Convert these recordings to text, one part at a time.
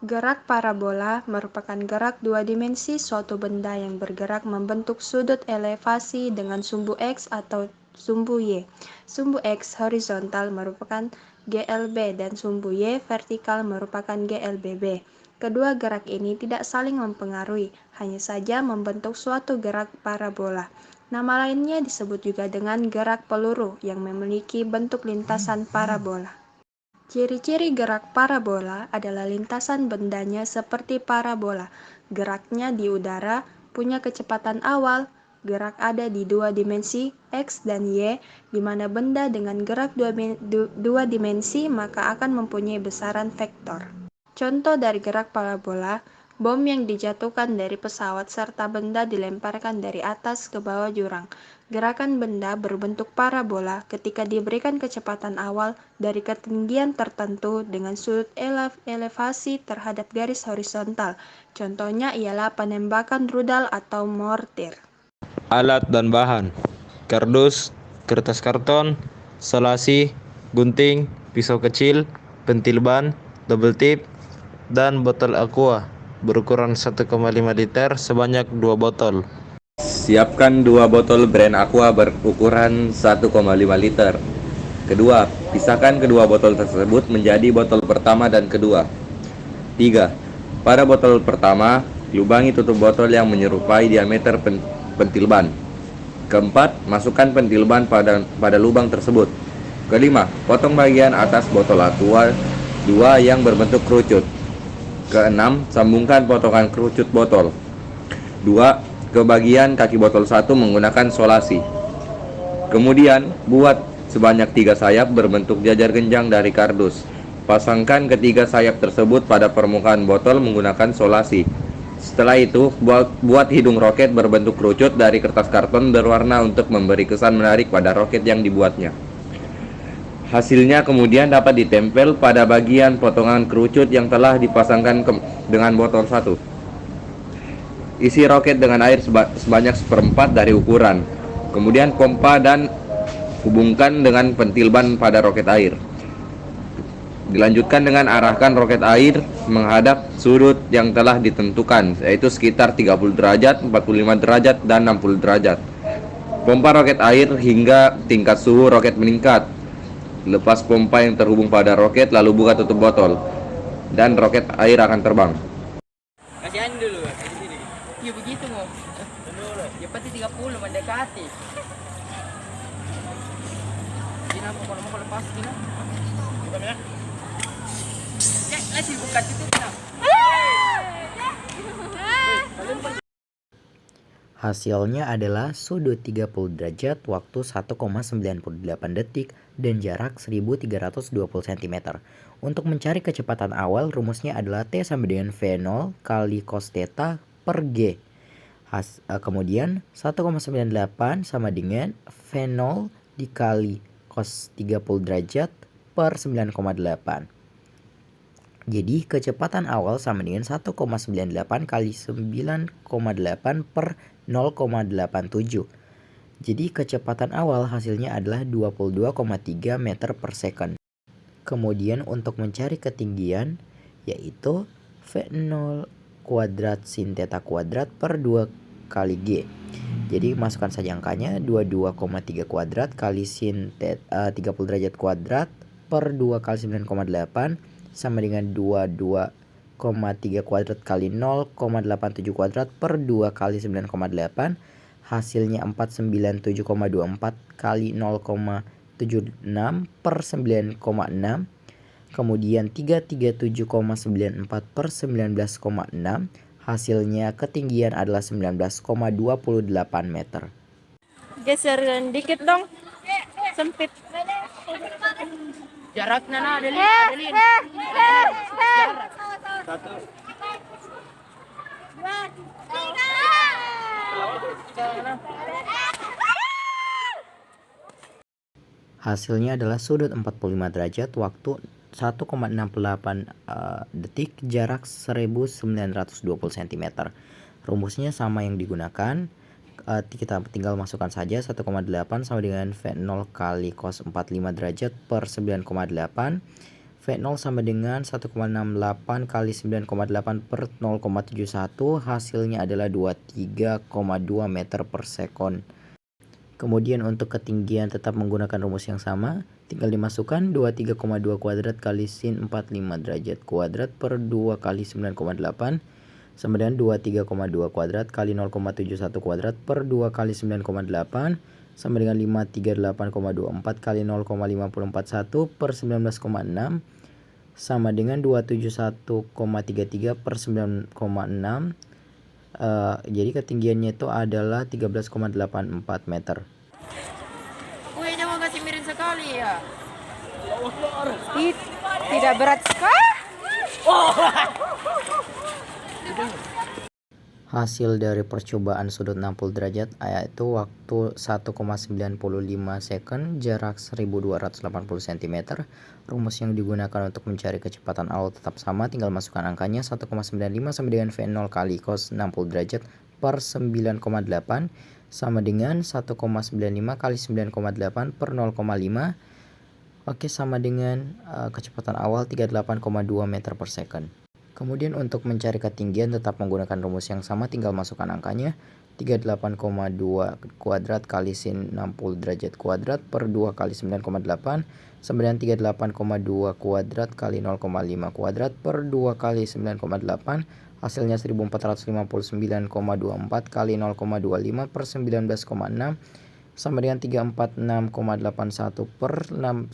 Gerak parabola merupakan gerak dua dimensi suatu benda yang bergerak membentuk sudut elevasi dengan sumbu X atau sumbu Y. Sumbu X horizontal merupakan GLB dan sumbu Y vertikal merupakan GLBB. Kedua gerak ini tidak saling mempengaruhi, hanya saja membentuk suatu gerak parabola. Nama lainnya disebut juga dengan gerak peluru yang memiliki bentuk lintasan parabola. Ciri-ciri gerak parabola adalah lintasan bendanya seperti parabola, geraknya di udara, punya kecepatan awal, gerak ada di dua dimensi, X dan Y, di mana benda dengan gerak dua dimensi maka akan mempunyai besaran vektor. Contoh dari gerak parabola, bom yang dijatuhkan dari pesawat serta benda dilemparkan dari atas ke bawah jurang. Gerakan benda berbentuk parabola ketika diberikan kecepatan awal dari ketinggian tertentu dengan sudut elevasi terhadap garis horizontal. Contohnya ialah penembakan rudal atau mortir. Alat dan bahan: kardus, kertas karton, selasi, gunting, pisau kecil, pentil ban, double tip, dan botol aqua berukuran 1,5 liter sebanyak 2 botol. Siapkan 2 botol brand aqua berukuran 1,5 liter. Kedua, pisahkan kedua botol tersebut menjadi botol pertama dan kedua. 3. Pada botol pertama, lubangi tutup botol yang menyerupai diameter pentil ban. Keempat, masukkan pentil ban pada lubang tersebut. Kelima, potong bagian atas botol aqua 2 yang berbentuk kerucut. Keenam, sambungkan potongan kerucut botol 2 ke bagian kaki botol 1 menggunakan solasi. Kemudian, buat sebanyak 3 sayap berbentuk jajar genjang dari kardus. Pasangkan ketiga sayap tersebut pada permukaan botol menggunakan solasi. Setelah itu, buat hidung roket berbentuk kerucut dari kertas karton berwarna untuk memberi kesan menarik pada roket yang dibuatnya. Hasilnya kemudian dapat ditempel pada bagian potongan kerucut yang telah dipasangkan dengan botol 1. Isi roket dengan air sebanyak 1/4 dari ukuran. Kemudian pompa dan hubungkan dengan pentil ban pada roket air. Dilanjutkan dengan arahkan roket air menghadap sudut yang telah ditentukan, yaitu sekitar 30 derajat, 45 derajat, dan 60 derajat. Pompa roket air hingga tingkat suhu roket meningkat. Lepas pompa yang terhubung pada roket, lalu buka tutup botol, dan roket air akan terbang. Kasihan dulu, di sini. Ya begitu mau. Ya pasti 30 mendekati. Gina aku kalau mau lepas gina. Bukan ya? Ya, masih buka tutup nah. Hasilnya adalah sudut 30 derajat, waktu 1,98 detik, dan jarak 1320 cm. Untuk mencari kecepatan awal, rumusnya adalah T sama dengan V0 kali cos theta per G. Kemudian 1,98 sama dengan V0 dikali cos 30 derajat per 9,8. Jadi kecepatan awal sama dengan 1,98 kali 9,8 per 0,87. Jadi kecepatan awal hasilnya adalah 22,3 meter per second. Kemudian untuk mencari ketinggian yaitu V0 kuadrat sin theta kuadrat per 2 kali G. Jadi masukkan saja angkanya, 22,3 kuadrat kali sin theta 30 derajat kuadrat per 2 kali 9,8 sama dengan 22,3 kuadrat kali 0,87 kuadrat per 2 kali 9,8. Hasilnya 497,24 kali 0,76 per 9,6. Kemudian 337,94 per 19,6. Hasilnya ketinggian adalah 19,28 meter. Geser dikit dong. Sempit. Jaraknya nah, Adelin. Jarak. 1, 2, 3. Hasilnya adalah sudut 45 derajat, waktu 1,68 detik, jarak 1920 cm. Rumusnya sama yang digunakan. Kita tinggal masukkan saja 1,8 sama dengan V0 kali cos 45 derajat per 9,8. V0 sama dengan 1,68 kali 9,8 per 0,71, hasilnya adalah 23,2 meter per sekon. Kemudian untuk ketinggian tetap menggunakan rumus yang sama, tinggal dimasukkan 23,2 kuadrat kali sin 45 derajat kuadrat per 2 kali 9,8 sama dengan 23,2 kuadrat kali 0,71 kuadrat per 2 kali 9,8 sama dengan 538,24 kali 0,541 per 19,6 sama dengan 271,33 per 9,6. Jadi ketinggiannya itu adalah 13,84 meter. Wih, jangan kasih miring sekali ya. Tidak berat sekali. Hasil dari percobaan sudut 60 derajat yaitu waktu 1,95 second, jarak 1280 cm. Rumus yang digunakan untuk mencari kecepatan awal tetap sama, tinggal masukkan angkanya. 1,95 sama dengan V0 kali cos 60 derajat per 9,8 sama dengan 1,95 kali 9,8 per 0,5. Oke, sama dengan kecepatan awal 38,2 meter per second. Kemudian untuk mencari ketinggian tetap menggunakan rumus yang sama, tinggal masukkan angkanya. 38,2 kuadrat kali sin 60 derajat kuadrat per 2 kali 9,8 sama dengan 38,2 kuadrat kali 0,5 kuadrat per 2 kali 9,8, hasilnya 1459,24 kali 0,25 per 19,6 sama dengan 346,81 per 19,6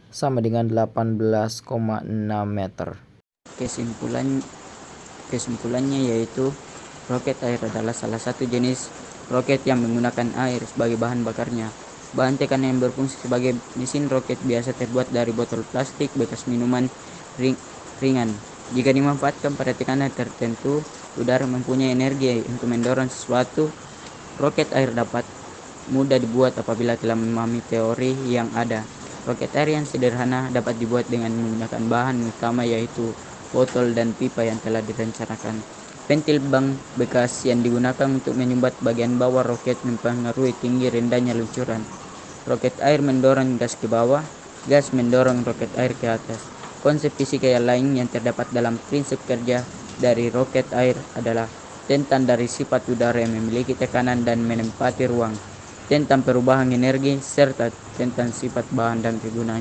sama dengan 18,6 meter. Kesimpulannya yaitu roket air adalah salah satu jenis roket yang menggunakan air sebagai bahan bakarnya. Bahan tekanan yang berfungsi sebagai mesin roket biasa terbuat dari botol plastik bekas minuman ringan. Jika dimanfaatkan pada tekanan tertentu, udara mempunyai energi untuk mendorong sesuatu. Roket air dapat mudah dibuat apabila telah memahami teori yang ada. Roket air yang sederhana dapat dibuat dengan menggunakan bahan utama yaitu botol dan pipa yang telah direncanakan. Ventil bank bekas yang digunakan untuk menyumbat bagian bawah roket mempengaruhi tinggi rendahnya luncuran. Roket air mendorong gas ke bawah, gas mendorong roket air ke atas. Konsep fisika yang lain yang terdapat dalam prinsip kerja dari roket air adalah tentang dari sifat udara yang memiliki tekanan dan menempati ruang, tentang perubahan energi, serta tentang sifat bahan dan kegunaan.